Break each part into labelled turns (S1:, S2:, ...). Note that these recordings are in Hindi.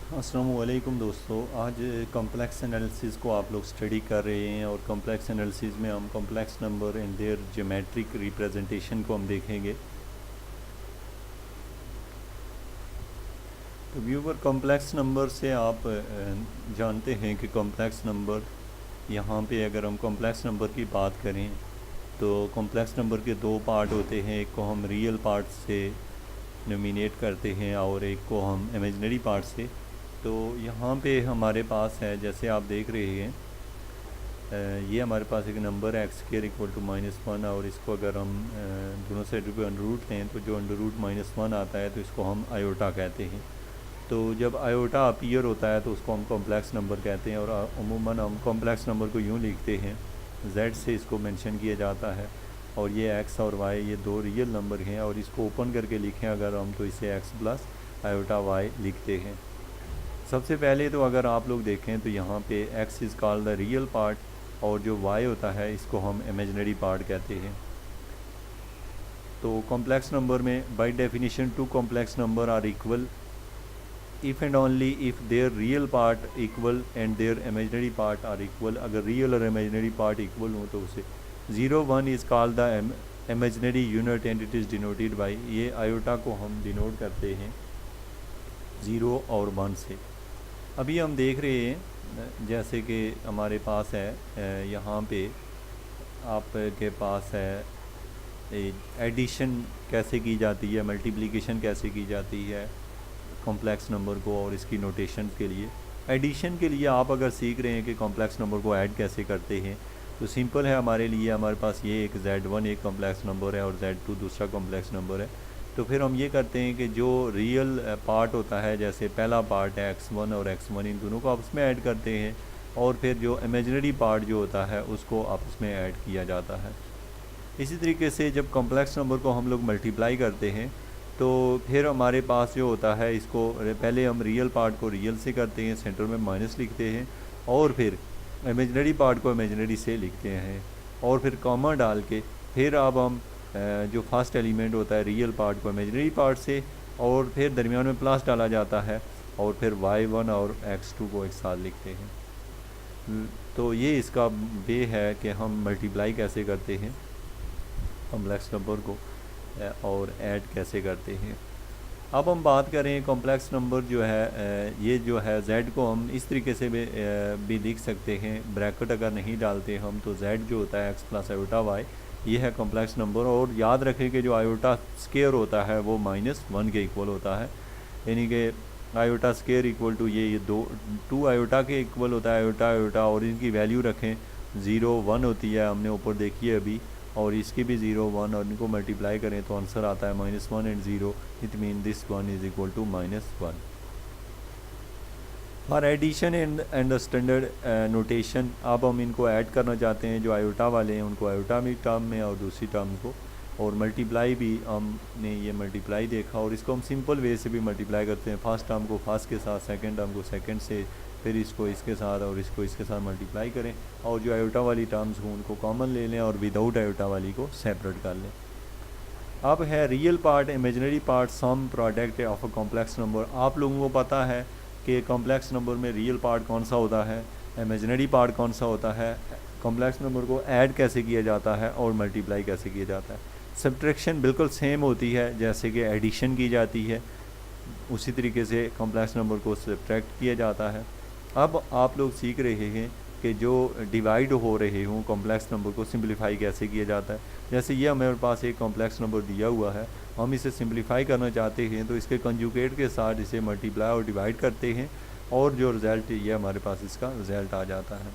S1: अस्सलाम वालेकुम दोस्तों। आज कॉम्प्लेक्स एनालिसिस को आप लोग स्टडी कर रहे हैं और कॉम्प्लेक्स एनालिसिस में हम complex number and their geometric representation को हम देखेंगे। तो व्यूवर, कॉम्प्लेक्स नंबर से आप जानते हैं कि कॉम्प्लेक्स नंबर, यहाँ पे अगर हम कॉम्प्लेक्स नंबर की बात करें तो कॉम्प्लेक्स नंबर के दो पार्ट होते हैं। एक को हम रियल पार्ट से नोमिनेट करते हैं और एक को हम इमेजिनरी पार्ट से। तो यहाँ पे हमारे पास है, जैसे आप देख रहे हैं, ये हमारे पास एक नंबर है x² इक्वल टू -1 और इसको अगर हम दोनों साइड पे अंडर रूट लें तो जो अंडर रूट -1 आता है तो इसको हम आयोटा कहते हैं। तो जब आयोटा अपीयर होता है तो उसको हम कॉम्प्लेक्स नंबर कहते हैं और अमूमन हम कॉम्प्लेक्स नंबर को यूँ लिखते हैं, z से इसको मेंशन किया जाता है। और ये x और y ये दो रियल नंबर हैं और इसको ओपन करके लिखें अगर हम तो इसे x प्लस आयोटा y लिखते हैं। सबसे पहले तो अगर आप लोग देखें तो यहाँ पे x is called the real part और जो y होता है इसको हम इमेजिनरी पार्ट कहते हैं। तो कॉम्प्लेक्स नंबर में by definition two complex number are equal if and only if their real part equal and their imaginary part are equal. अगर रियल और इमेजिनरी पार्ट इक्वल हो तो उसे 0 1 is called the imaginary unit and it is denoted by, ये आयोटा को हम डिनोट करते हैं 0 और 1 से। अभी हम देख रहे हैं जैसे कि हमारे पास है, यहाँ पे आपके पास है एडिशन कैसे की जाती है, मल्टीप्लिकेशन कैसे की जाती है कॉम्प्लेक्स नंबर को और इसकी नोटेशन के लिए। एडिशन के लिए आप अगर सीख रहे हैं कि कॉम्प्लेक्स नंबर को ऐड कैसे करते हैं तो सिंपल है हमारे लिए। हमारे पास ये एक z1 एक कॉम्प्लेक्स नंबर है और z2 दूसरा कॉम्प्लेक्स नंबर है। तो फिर हम ये करते हैं कि जो रियल पार्ट होता है, जैसे पहला पार्ट है x1 और x1, इन दोनों को आपस में ऐड करते हैं और फिर जो इमेजिनरी पार्ट जो होता है उसको आपस में ऐड किया जाता है। इसी तरीके से जब कॉम्प्लेक्स नंबर को हम लोग मल्टीप्लाई करते हैं तो फिर हमारे पास जो होता है, इसको पहले हम रियल पार्ट को रियल से करते हैं, सेंटर में माइनस लिखते हैं और फिर इमेजिनरी पार्ट को इमेजिनरी से लिखते हैं और फिर कॉमा डाल के फिर अब हम जो फर्स्ट एलिमेंट होता है रियल पार्ट को इमेजिनरी पार्ट से और फिर दरमियान में प्लस डाला जाता है और फिर y1 और x2 को एक साथ लिखते हैं। तो ये इसका वे है कि हम मल्टीप्लाई कैसे करते हैं कॉम्प्लेक्स नंबर को और ऐड कैसे करते हैं। अब हम बात करें कॉम्प्लेक्स नंबर जो है, ये जो है z को हम इस तरीके से भी लिख सकते हैं, ब्रैकेट अगर नहीं डालते हम तो z जो होता है x प्लस आयोटा y, ये है कॉम्प्लेक्स नंबर। और याद रखें कि जो आयोटा स्केयर होता है वो -1 के इक्वल होता है, यानी कि आयोटा स्केयर इक्वल टू ये दो 2 आयोटा के इक्वल होता है आयोटा आयोटा। और इनकी वैल्यू रखें 0 1 होती है, हमने ऊपर देखी है अभी, और इसकी भी 0 1 और इनको मल्टीप्लाई करें तो आंसर आता है -1 and 0, it mean this 1 is equal to -1। For addition and standard notation, अब हम इनको ऐड करना चाहते हैं, जो आयोटा वाले हैं उनको आयोटा में टर्म में और दूसरी टर्म को, और मल्टीप्लाई भी हमने ये मल्टीप्लाई देखा और इसको हम सिंपल वे से भी मल्टीप्लाई करते हैं। फर्स्ट टर्म को फर्स्ट के साथ, सेकंड टर्म को सेकंड से, फिर इसको इसके साथ और इसको इसके साथ मल्टीप्लाई करें और जो आयोटा वाली टर्म्स हों उनको कॉमन ले लें और विदाउट आयोटा वाली को सेपरेट कर लें। अब है real part imaginary part sum product of a complex number. आप लोगों को पता है कि कॉम्प्लेक्स नंबर में रियल पार्ट कौन सा होता है, इमेजिनरी पार्ट कौन सा होता है, कॉम्प्लेक्स नंबर को ऐड कैसे किया जाता है और मल्टीप्लाई कैसे किया जाता है। सब्ट्रैक्शन बिल्कुल सेम होती है जैसे कि एडिशन की जाती है, उसी तरीके से कॉम्प्लेक्स नंबर को सब्ट्रैक्ट किया जाता है। अब आप लोग सीख रहे हैं कि जो डिवाइड हो रहे हों कॉम्प्लेक्स नंबर को सिंपलीफाई कैसे किया जाता है। जैसे ये हमारे पास एक कॉम्प्लेक्स नंबर दिया हुआ है, हम इसे सिंपलीफाई करना चाहते हैं तो इसके कंजुगेट के साथ इसे मल्टीप्लाई और डिवाइड करते हैं और जो रिज़ल्ट ये हमारे पास इसका रिज़ल्ट आ जाता है।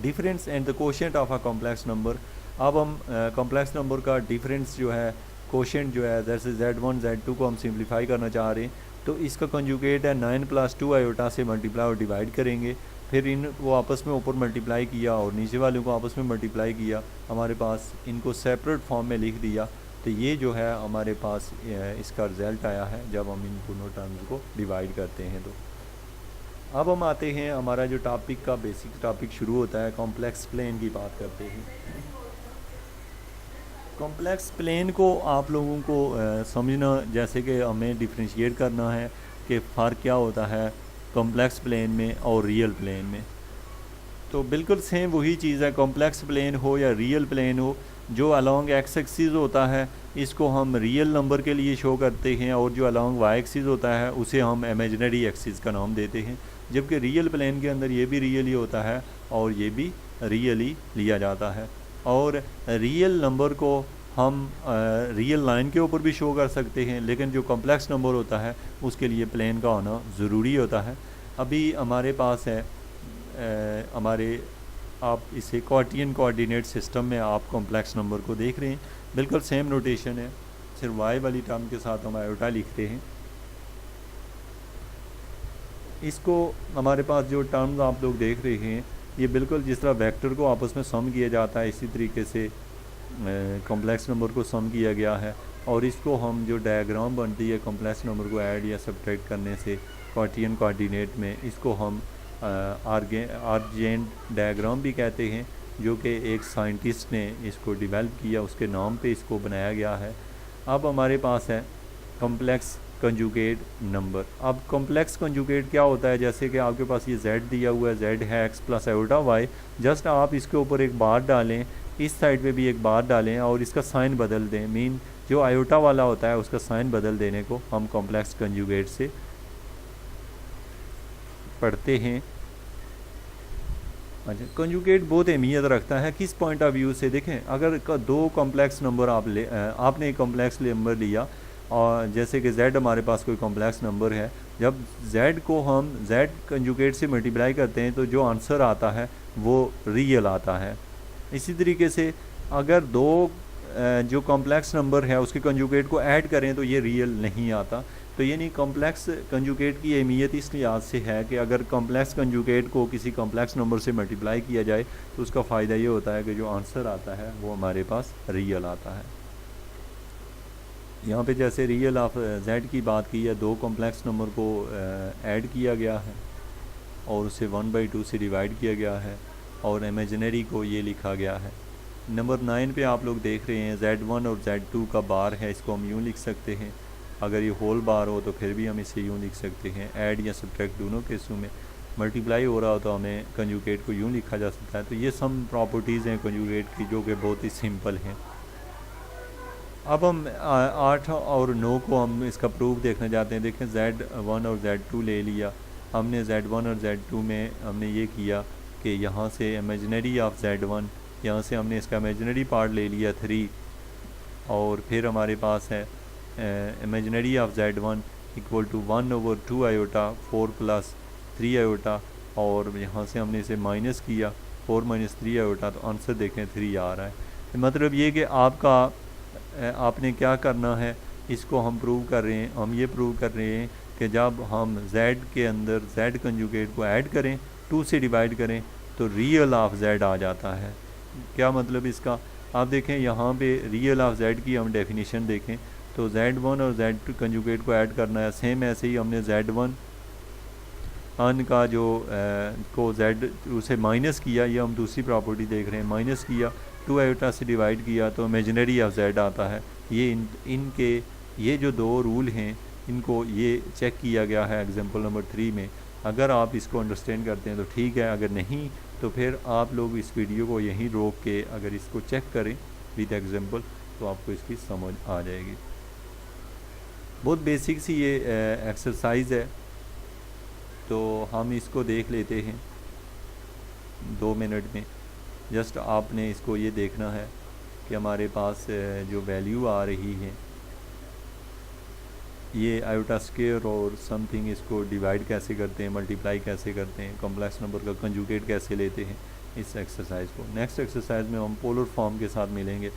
S1: Difference and the quotient of a complex number. अब हम कॉम्प्लेक्स नंबर का डिफरेंस जो है, कोशेंट जो है, जैसे z1 z2 को हम सिंपलीफाई करना चाह रहे हैं तो इसका कंजुगेट है 9 + 2 आयोटा से मल्टीप्लाई और डिवाइड करेंगे, फिर इन वो आपस में ऊपर मल्टीप्लाई किया और नीचे वालों को आपस में मल्टीप्लाई किया, हमारे पास इनको सेपरेट फॉर्म में लिख दिया। तो ये जो है हमारे पास इसका रिज़ल्ट आया है जब हम इन दोनों टर्म्स को डिवाइड करते हैं। तो अब हम आते हैं, हमारा जो टॉपिक का बेसिक टॉपिक शुरू होता है, कॉम्प्लेक्स प्लेन की बात करते हैं। कॉम्प्लेक्स प्लेन को आप लोगों को समझना, जैसे कि हमें डिफ्रेंशिएट करना है कि फ़र्क क्या होता है कॉम्प्लेक्स प्लेन में और रियल प्लेन में। तो बिल्कुल सेम वही चीज़ है, कॉम्प्लेक्स प्लेन हो या रियल प्लेन हो, जो अलोंग एक्स एक्सिस होता है इसको हम रियल नंबर के लिए शो करते हैं, और जो अलोंग वाई एक्सिस होता है उसे हम इमेजिनरी एक्सिस का नाम देते हैं। जबकि रियल प्लेन के अंदर ये भी रियल ही होता है और ये भी रियल ही लिया जाता है। और रियल नंबर को हम रियल लाइन के ऊपर भी शो कर सकते हैं, लेकिन जो कॉम्प्लेक्स नंबर होता है उसके लिए प्लेन का होना ज़रूरी होता है। अभी हमारे पास है हमारे आप इसे कार्टियन कोऑर्डिनेट सिस्टम में आप कॉम्प्लेक्स नंबर को देख रहे हैं, बिल्कुल सेम नोटेशन है, सिर्फ वाई वाली टर्म के साथ हम आयोटा लिखते हैं। इसको हमारे पास जो टर्म्स आप लोग देख रहे हैं ये बिल्कुल जिस तरह वेक्टर को आपस में सम किया जाता है इसी तरीके से कॉम्प्लेक्स नंबर को सम किया गया है। और इसको हम जो डायग्राम बनती है कॉम्प्लेक्स नंबर को ऐड या सब्ट्रैक्ट करने से कार्टियन कोऑर्डिनेट में, इसको हम आर्जेंट डायग्राम भी कहते हैं, जो कि एक साइंटिस्ट ने इसको डेवलप किया, उसके नाम पे इसको बनाया गया है। अब हमारे पास है कॉम्प्लेक्स कंजुगेट नंबर। अब कॉम्प्लेक्स कंजुगेट क्या होता है, जैसे कि आपके पास ये z दिया हुआ है, z है x plus iota y, just आप इसके ऊपर एक बार डालें, इस साइड पे भी एक बार डालें और इसका साइन बदल दें, मीन जो आयोटा वाला होता है उसका साइन बदल देने को हम कॉम्प्लेक्स कंजुगेट से पढ़ते हैं। अच्छा, कंजुगेट बहुत अहमियत रखता है किस पॉइंट ऑफ व्यू से। देखें, अगर दो कॉम्प्लेक्स नंबर आपने एक कॉम्प्लेक्स नंबर लिया, और जैसे कि z हमारे पास कोई कॉम्प्लेक्स नंबर है, जब z को हम z कंजुगेट से मल्टीप्लाई करते हैं तो जो आंसर आता है वो रियल आता है। इसी तरीके से अगर दो जो कॉम्प्लेक्स नंबर है उसके कंजुगेट को ऐड करें तो ये रियल नहीं आता। तो यानी कॉम्प्लेक्स कंजुगेट की अहमियत इस लिहाज से है कि अगर कॉम्प्लेक्स कंजुगेट को किसी कॉम्प्लेक्स नंबर से मल्टीप्लाई किया जाए तो उसका फ़ायदा ये होता है कि जो आंसर आता है वो हमारे पास रियल आता है। यहाँ पे जैसे रियल ऑफ z की बात की है, दो कॉम्प्लेक्स नंबर को ऐड किया गया है और उसे 1/2 से डिवाइड किया गया है, और इमेजिनरी को ये लिखा गया है। नंबर 9 पे आप लोग देख रहे हैं z1 और z2 का बार है, इसको हम यूँ लिख सकते हैं। अगर ये होल बार हो तो फिर भी हम इसे यूँ लिख सकते हैं। ऐड या सब्ट्रैक्ट दोनों केसों में मल्टीप्लाई हो रहा हो तो हमें कंजुगेट को यूँ लिखा जा सकता है। तो ये सम प्रॉपर्टीज़ हैं कंजुगेट की जो कि बहुत ही सिंपल हैं। अब हम 8 और 9 को हम इसका प्रूफ देखना चाहते हैं। देखें, z1 और z2 ले लिया हमने, z1 और z2 में हमने ये किया कि यहाँ से इमेजिनरी ऑफ z1, यहाँ से हमने इसका इमेजिनरी पार्ट ले लिया 3, और फिर हमारे पास है imaginary of z1 equal to 1/2 iota 4 plus 3 iota, और यहाँ से हमने इसे माइनस किया 4 - 3 आयोटा, तो आंसर देखें 3 आ रहा है। मतलब ये कि आपने क्या करना है, इसको हम प्रूव कर रहे हैं। हम ये प्रूव कर रहे हैं कि जब हम z के अंदर z कंजुगेट को ऐड करें, 2 से डिवाइड करें, तो रियल ऑफ z आ जाता है। क्या मतलब इसका, आप देखें यहाँ पे रियल ऑफ z की हम डेफिनेशन देखें तो z1 और z2 कंजुगेट को ऐड करना है। सेम ऐसे ही हमने z1 अन का जो को z2 से माइनस किया, ये हम दूसरी प्रॉपर्टी देख रहे हैं, माइनस किया 2 आयोटा से डिवाइड किया तो इमेजिनरी ऑफ z आता है। ये इनके ये जो दो रूल हैं इनको ये चेक किया गया है एग्जांपल नंबर 3 में। अगर आप इसको अंडरस्टैंड करते हैं तो ठीक है, अगर नहीं तो फिर आप लोग इस वीडियो को यहीं रोक के अगर इसको चेक करें विद एग्जांपल तो आपको इसकी समझ आ जाएगी। बहुत बेसिक सी ये एक्सरसाइज है, तो हम इसको देख लेते हैं 2 मिनट में। जस्ट आपने इसको ये देखना है कि हमारे पास जो वैल्यू आ रही है ये आयोटा स्क्वायर और समथिंग, इसको डिवाइड कैसे करते हैं, मल्टीप्लाई कैसे करते हैं, कॉम्प्लेक्स नंबर का कंजुगेट कैसे लेते हैं, इस एक्सरसाइज को। नेक्स्ट एक्सरसाइज में हम पोलर फॉर्म के साथ मिलेंगे।